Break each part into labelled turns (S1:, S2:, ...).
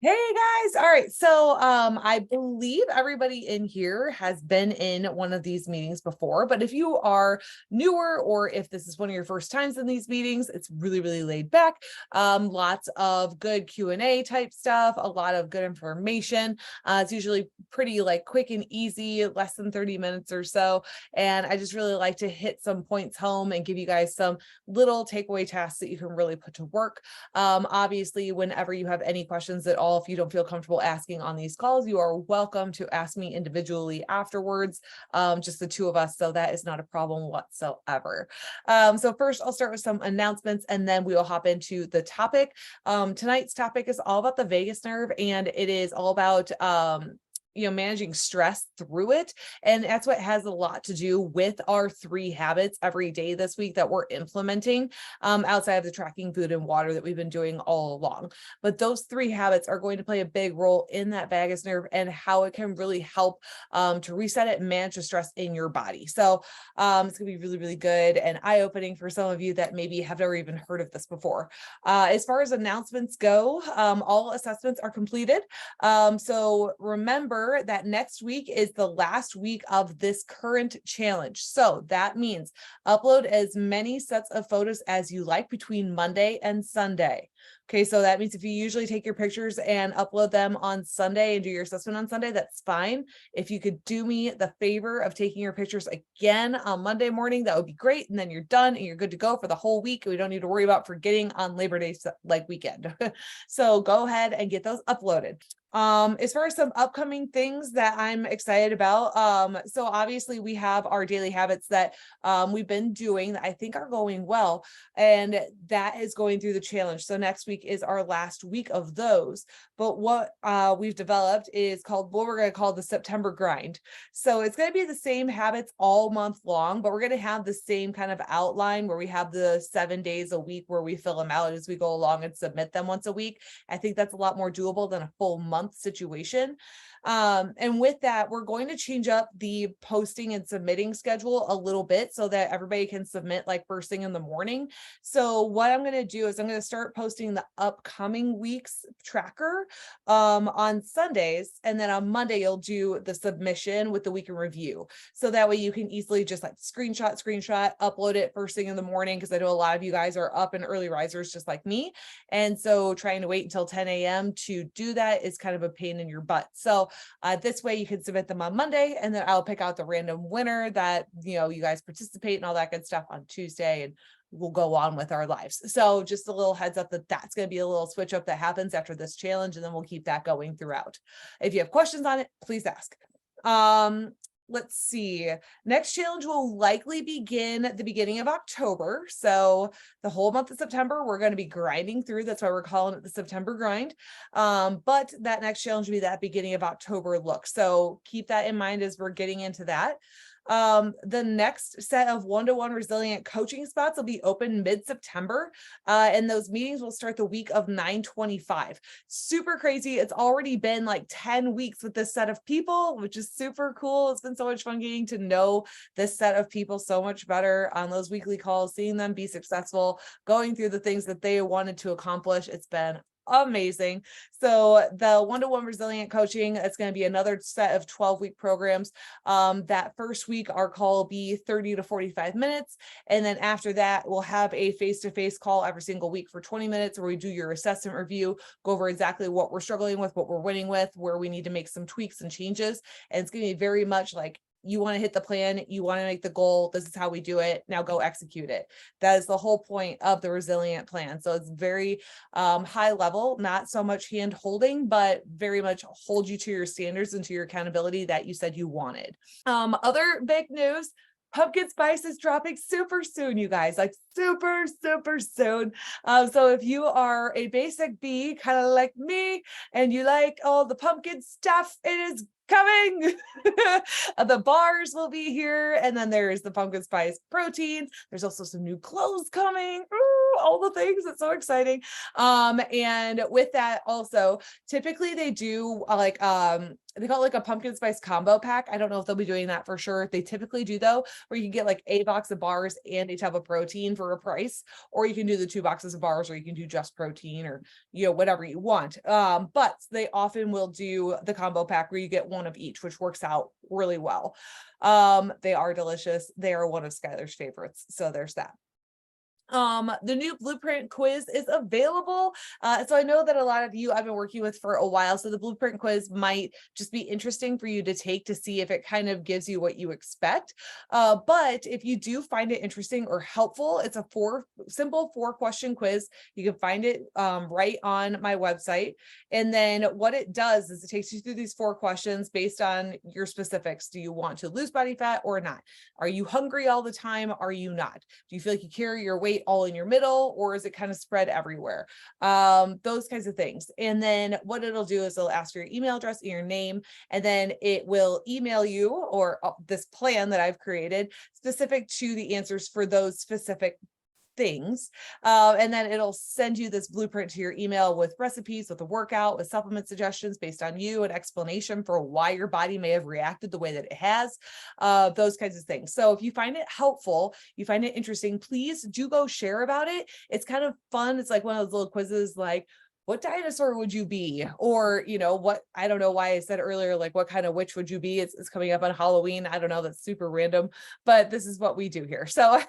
S1: Hey guys. All right. So I believe everybody in here has been in one of these meetings before, but if you are newer or if this is one of your first times in these meetings, it's really laid back. Lots of good Q&A type stuff, a lot of good information. It's usually pretty like quick and easy, less than 30 minutes or so. And I just really like to hit some points home and give you guys some little takeaway tasks that you can really put to work. Obviously, whenever you have any questions at all, if you don't feel comfortable asking on these calls, you are welcome to ask me individually afterwards, just the two of us. So that is not a problem whatsoever. So first I'll start with some announcements and then we will hop into the topic. Tonight's topic is all about the vagus nerve, and it is all about managing stress through it. And that's what has a lot to do with our 3 habits every day this week that we're implementing, outside of the tracking food and water that we've been doing all along. But those 3 habits are going to play a big role in that vagus nerve and how it can really help to reset it and manage the stress in your body. So it's gonna be really good and eye-opening for some of you that maybe have never even heard of this before. As far as announcements go, all assessments are completed. So remember that next week is the last week of this current challenge. So that means upload as many sets of photos as you like between Monday and Sunday. Okay, so that means if you usually take your pictures and upload them on Sunday and do your assessment on Sunday, that's fine. If you could do me the favor of taking your pictures again on Monday morning, that would be great. And then you're done and you're good to go for the whole week. We don't need to worry about forgetting on Labor Day like weekend. So go ahead and get those uploaded. As far as some upcoming things that I'm excited about, so obviously we have our daily habits that we've been doing that I think are going well, and that is going through the challenge. So next week is our last week of those. But what we've developed is called what we're going to call the September grind. So it's going to be the same habits all month long, but we're going to have the same kind of outline where we have the 7 days a week where we fill them out as we go along and submit them once a week. I think that's a lot more doable than a full month situation. And with that, we're going to change up the posting and submitting schedule a little bit so that everybody can submit like first thing in the morning. So what I'm going to do is I'm going to start posting the upcoming week's tracker on Sundays, and then on Monday you'll do the submission with the week in review. So that way you can easily just like screenshot, upload it first thing in the morning, because I know a lot of you guys are up and early risers just like me. And so trying to wait until 10 a.m. to do that is kind of a pain in your butt. So this way you can submit them on Monday, and then I'll pick out the random winner that, you guys participate and all that good stuff on Tuesday, and we'll go on with our lives. So just a little heads up that that's going to be a little switch up that happens after this challenge, and then we'll keep that going throughout. If you have questions on it, please ask. Let's see. Next challenge will likely begin at the beginning of October. So the whole month of September, we're going to be grinding through. That's why we're calling it the September grind. But that next challenge will be that beginning of October look. So keep that in mind as we're getting into that. The next set of one-to-one resilient coaching spots will be open mid-September, and those meetings will start the week of 9/25. Super crazy. It's already been like 10 weeks with this set of people, which is super cool. It's been so much fun getting to know this set of people so much better on those weekly calls, seeing them be successful, going through the things that they wanted to accomplish. It's been amazing. So the one-to-one resilient coaching, it's going to be another set of 12-week programs. That first week, our call will be 30 to 45 minutes. And then after that, we'll have a face-to-face call every single week for 20 minutes where we do your assessment review, go over exactly what we're struggling with, what we're winning with, where we need to make some tweaks and changes. And it's going to be very much like, you want to hit the plan, you want to make the goal, this is how we do it, now go execute it. That is the whole point of the resilient plan. So it's very high level, not so much hand holding, but very much hold you to your standards and to your accountability that you said you wanted. Other big news, pumpkin spice is dropping super soon, you guys, like super soon. So if you are a basic bee, kind of like me, and you like all the pumpkin stuff, it is coming. The bars will be here, and then there's the pumpkin spice protein. There's also some new clothes coming. Ooh, all the things. It's so exciting. And with that also, typically they do they call it like a pumpkin spice combo pack. I don't know if they'll be doing that for sure. They typically do though, where you can get like a box of bars and a tub of protein for a price, or you can do the 2 boxes of bars, or you can do just protein, or whatever you want. But they often will do the combo pack where you get one of each, which works out really well. They are delicious. They are one of Skylar's favorites. So there's that. The new blueprint quiz is available. So I know that a lot of you I've been working with for a while. So the blueprint quiz might just be interesting for you to take to see if it kind of gives you what you expect. But if you do find it interesting or helpful, it's a simple 4-question quiz. You can find it right on my website. And then what it does is it takes you through these 4 questions based on your specifics. Do you want to lose body fat or not? Are you hungry all the time? Are you not? Do you feel like you carry your weight all in your middle, or is it kind of spread everywhere? Those kinds of things. And then what it'll do is it'll ask for your email address and your name, and then it will email you or this plan that I've created specific to the answers for those specific things. And then it'll send you this blueprint to your email with recipes, with a workout, with supplement suggestions based on you, an explanation for why your body may have reacted the way that it has, those kinds of things. So if you find it helpful, you find it interesting, please do go share about it. It's kind of fun. It's like one of those little quizzes, like, what dinosaur would you be? Or, what, I don't know why I said earlier, like, what kind of witch would you be? It's coming up on Halloween. I don't know. That's super random, but this is what we do here. So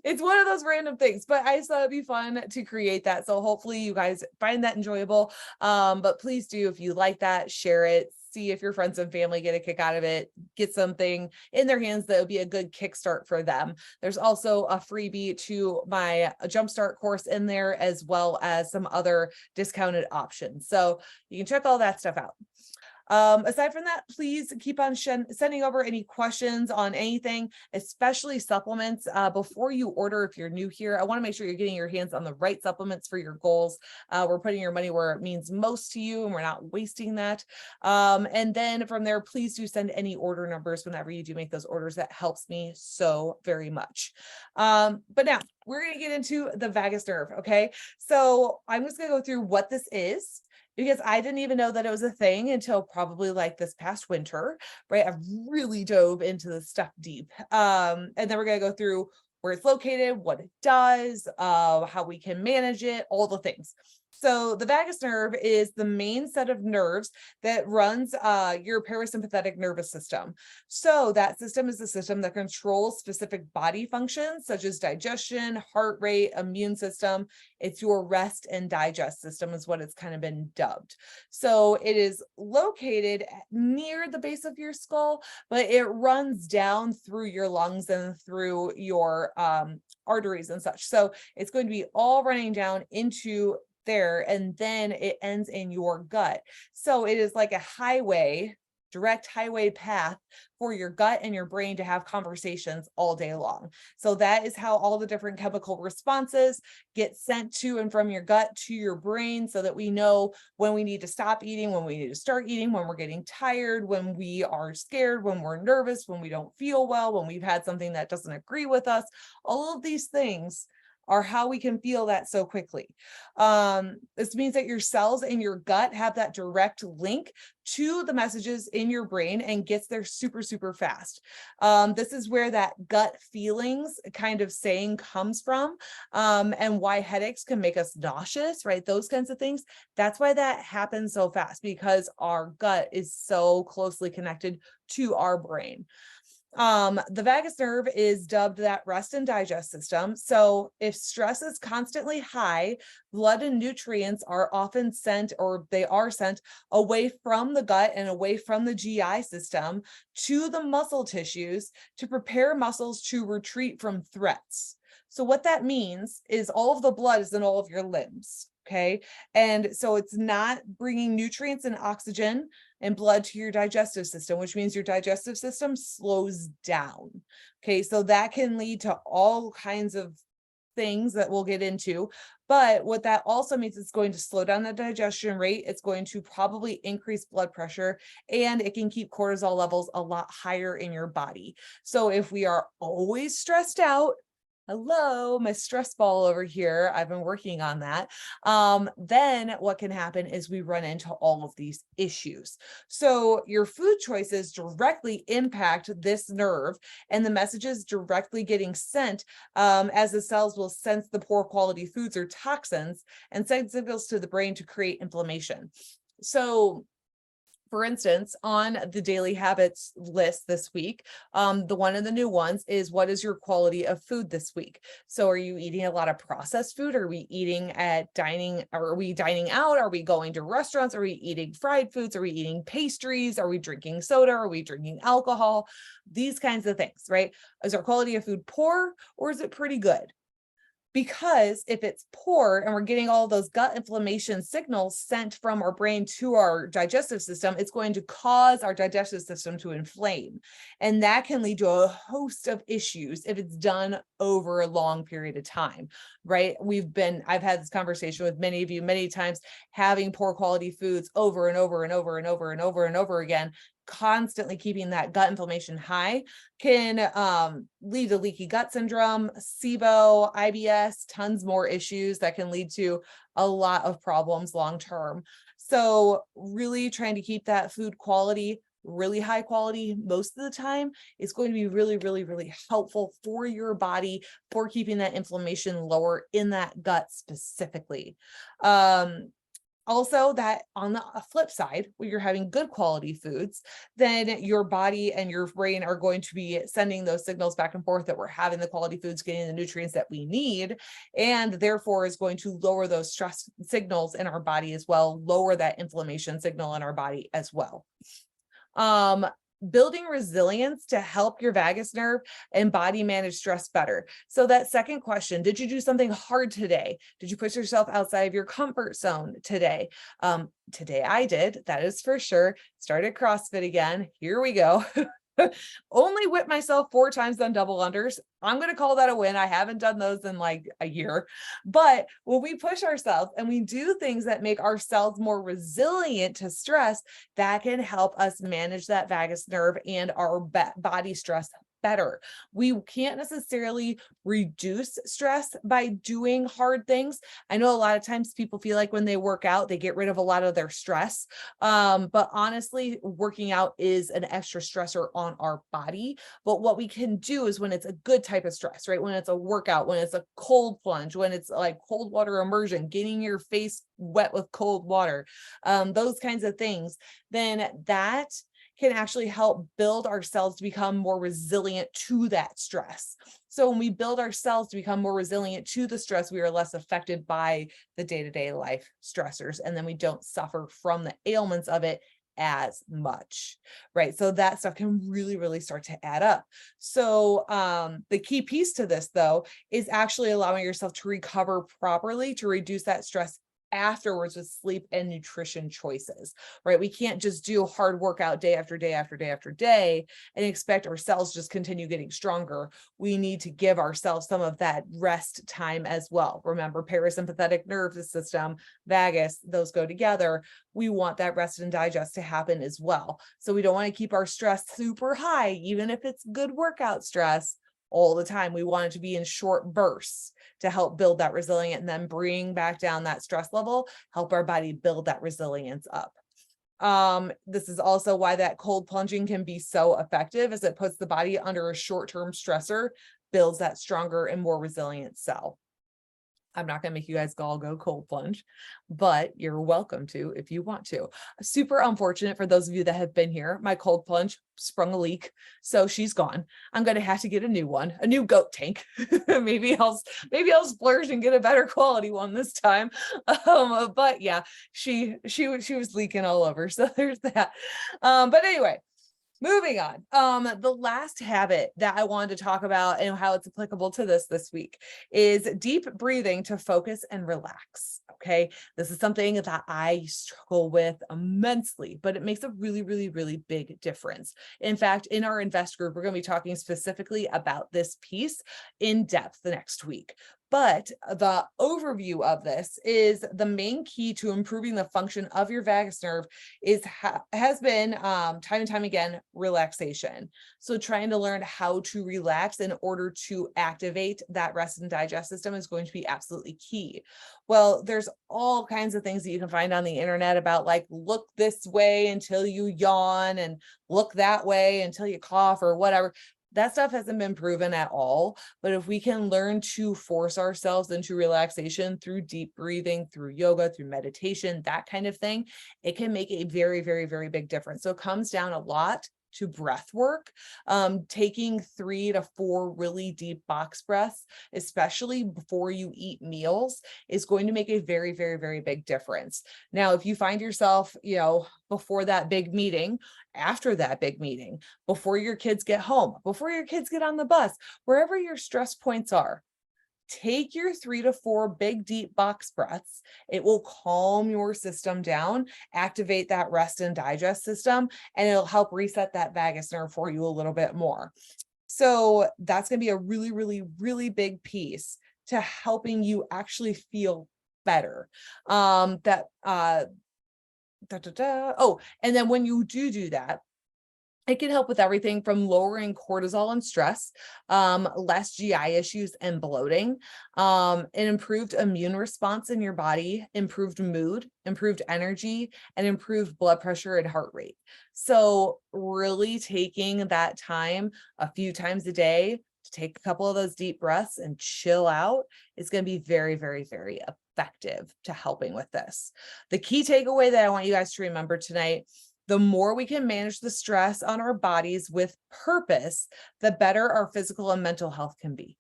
S1: it's one of those random things, but I thought it'd be fun to create that. So hopefully you guys find that enjoyable. But please do, if you like that, share it. See if your friends and family get a kick out of it, get something in their hands that would be a good kickstart for them. There's also a freebie to my Jumpstart course in there, as well as some other discounted options. So you can check all that stuff out. Aside from that, please keep on sending over any questions on anything, especially supplements, before you order. If you're new here, I want to make sure you're getting your hands on the right supplements for your goals. We're putting your money where it means most to you, and we're not wasting that. And then from there, please do send any order numbers whenever you do make those orders. That helps me so very much. But now we're going to get into the vagus nerve. Okay. So I'm just going to go through what this is, because I didn't even know that it was a thing until probably like this past winter, right? I've really dove into this stuff deep. And then we're going to go through where it's located, what it does, how we can manage it, all the things. So the vagus nerve is the main set of nerves that runs your parasympathetic nervous system. So that system is the system that controls specific body functions such as digestion, heart rate, immune system. It's your rest and digest system is what it's kind of been dubbed. So it is located near the base of your skull, but it runs down through your lungs and through your arteries and such. So it's going to be all running down into there, and then it ends in your gut. So it is like a highway, direct highway path for your gut and your brain to have conversations all day long. So that is how all the different chemical responses get sent to and from your gut to your brain, so that we know when we need to stop eating, when we need to start eating, when we're getting tired, when we are scared, when we're nervous, when we don't feel well, when we've had something that doesn't agree with us. All of these things are how we can feel that so quickly. This means that your cells in your gut have that direct link to the messages in your brain and gets there super, super fast. This is where that gut feelings kind of saying comes from, and why headaches can make us nauseous, right? Those kinds of things. That's why that happens so fast, because our gut is so closely connected to our brain. The vagus nerve is dubbed that rest and digest system. So if stress is constantly high, blood and nutrients are often sent, or they are sent away from the gut and away from the GI system to the muscle tissues to prepare muscles to retreat from threats. So what that means is all of the blood is in all of your limbs. Okay. And so it's not bringing nutrients and oxygen and blood to your digestive system, which means your digestive system slows down. Okay. So that can lead to all kinds of things that we'll get into. But what that also means, it's going to slow down the digestion rate. It's going to probably increase blood pressure, and it can keep cortisol levels a lot higher in your body. So if we are always stressed out, Hello, my stress ball over here. I've been working on that. Then what can happen is we run into all of these issues. So your food choices directly impact this nerve, and the messages directly getting sent as the cells will sense the poor quality foods or toxins and send signals to the brain to create inflammation. So for instance, on the daily habits list this week, the one of the new ones is what is your quality of food this week? So are you eating a lot of processed food? Are we eating at dining? Are we dining out? Are we going to restaurants? Are we eating fried foods? Are we eating pastries? Are we drinking soda? Are we drinking alcohol? These kinds of things, right? Is our quality of food poor or is it pretty good? Because if it's poor and we're getting all those gut inflammation signals sent from our brain to our digestive system, it's going to cause our digestive system to inflame. And that can lead to a host of issues if it's done over a long period of time, right? I've had this conversation with many of you many times, having poor quality foods over and over and over and over and over and over again, constantly keeping that gut inflammation high can lead to leaky gut syndrome, SIBO, IBS, tons more issues that can lead to a lot of problems long term. So really trying to keep that food quality really high quality most of the time is going to be really, really, really helpful for your body for keeping that inflammation lower in that gut specifically. Also, that on the flip side, when you're having good quality foods, then your body and your brain are going to be sending those signals back and forth that we're having the quality foods, getting the nutrients that we need, and therefore is going to lower those stress signals in our body as well, lower that inflammation signal in our body as well. Um, Building resilience to help your vagus nerve and body manage stress better. So that second question, did you do something hard today? Did you push yourself outside of your comfort zone today? Today I did, that is for sure. Started CrossFit again. Here we go. Only whipped myself 4 times on double unders. I'm going to call that a win. I haven't done those in like a year. But when we push ourselves and we do things that make ourselves more resilient to stress, that can help us manage that vagus nerve and our body stress better. We can't necessarily reduce stress by doing hard things. I know a lot of times people feel like when they work out, they get rid of a lot of their stress. But honestly, working out is an extra stressor on our body. But what we can do is when it's a good type of stress, right? When it's a workout, when it's a cold plunge, when it's like cold water immersion, getting your face wet with cold water, those kinds of things, then that can actually help build our cells to become more resilient to that stress. So when we build our cells to become more resilient to the stress, we are less affected by the day-to-day life stressors, and then we don't suffer from the ailments of it as much, right? So that stuff can really, really start to add up. So the key piece to this, though, is actually allowing yourself to recover properly to reduce that stress afterwards with sleep and nutrition choices, right? We can't just do hard workout day after day after day after day and expect our cells just continue getting stronger. We need to give ourselves some of that rest time as well. Remember, parasympathetic nervous system, vagus, those go together. We want that rest and digest to happen as well. So we don't want to keep our stress super high, even if it's good workout stress all the time. We want it to be in short bursts to help build that resilience and then bring back down that stress level, help our body build that resilience up. This is also why that cold plunging can be so effective, as it puts the body under a short-term stressor, builds that stronger and more resilient cell. I'm not going to make you guys all go cold plunge, but you're welcome to if you want to. Super unfortunate for those of you that have been here. My cold plunge sprung a leak, so she's gone. I'm going to have to get a new one, a new goat tank. maybe I'll splurge and get a better quality one this time. But yeah, she was leaking all over. So there's that. But anyway, moving on. The last habit that I wanted to talk about and how it's applicable to this week is deep breathing to focus and relax. Okay. This is something that I struggle with immensely, but it makes a really, really, really big difference. In fact, in our invest group, we're going to be talking specifically about this piece in depth the next week. But the overview of this is the main key to improving the function of your vagus nerve has been time and time again, relaxation. So trying to learn how to relax in order to activate that rest and digest system is going to be absolutely key. Well, there's all kinds of things that you can find on the internet about, like, look this way until you yawn and look that way until you cough or whatever. That stuff hasn't been proven at all. But if we can learn to force ourselves into relaxation through deep breathing, through yoga, through meditation, that kind of thing, it can make a very, very, very big difference. So it comes down a lot to breath work. Taking 3 to 4 really deep box breaths, especially before you eat meals, is going to make a very, very, very big difference. Now, if you find yourself, before that big meeting, after that big meeting, before your kids get home, before your kids get on the bus, wherever your stress points are, take your 3 to 4 big deep box breaths. It will calm your system down, activate that rest and digest system, and it'll help reset that vagus nerve for you a little bit more. So that's going to be a really, really, really big piece to helping you actually feel better. Oh, and then when you do that, it can help with everything from lowering cortisol and stress, less GI issues and bloating, an improved immune response in your body, improved mood, improved energy, and improved blood pressure and heart rate. So really taking that time a few times a day to take a couple of those deep breaths and chill out is going to be very, very, very effective to helping with this. The key takeaway that I want you guys to remember tonight: the more we can manage the stress on our bodies with purpose, the better our physical and mental health can be,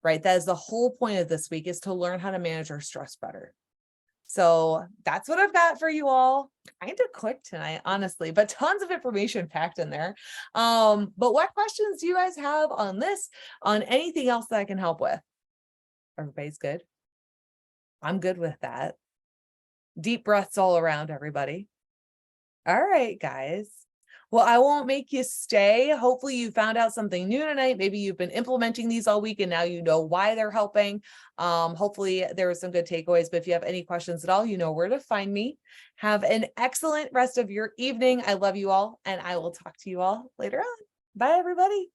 S1: right? That is the whole point of this week, is to learn how to manage our stress better. So that's what I've got for you all. Kind of quick tonight, honestly, but tons of information packed in there. But what questions do you guys have on this, on anything else that I can help with? Everybody's good? I'm good with that. Deep breaths all around, everybody. All right, guys. Well, I won't make you stay. Hopefully you found out something new tonight. Maybe you've been implementing these all week and now you know why they're helping. Hopefully there were some good takeaways, but if you have any questions at all, you know where to find me. Have an excellent rest of your evening. I love you all, and I will talk to you all later on. Bye, everybody.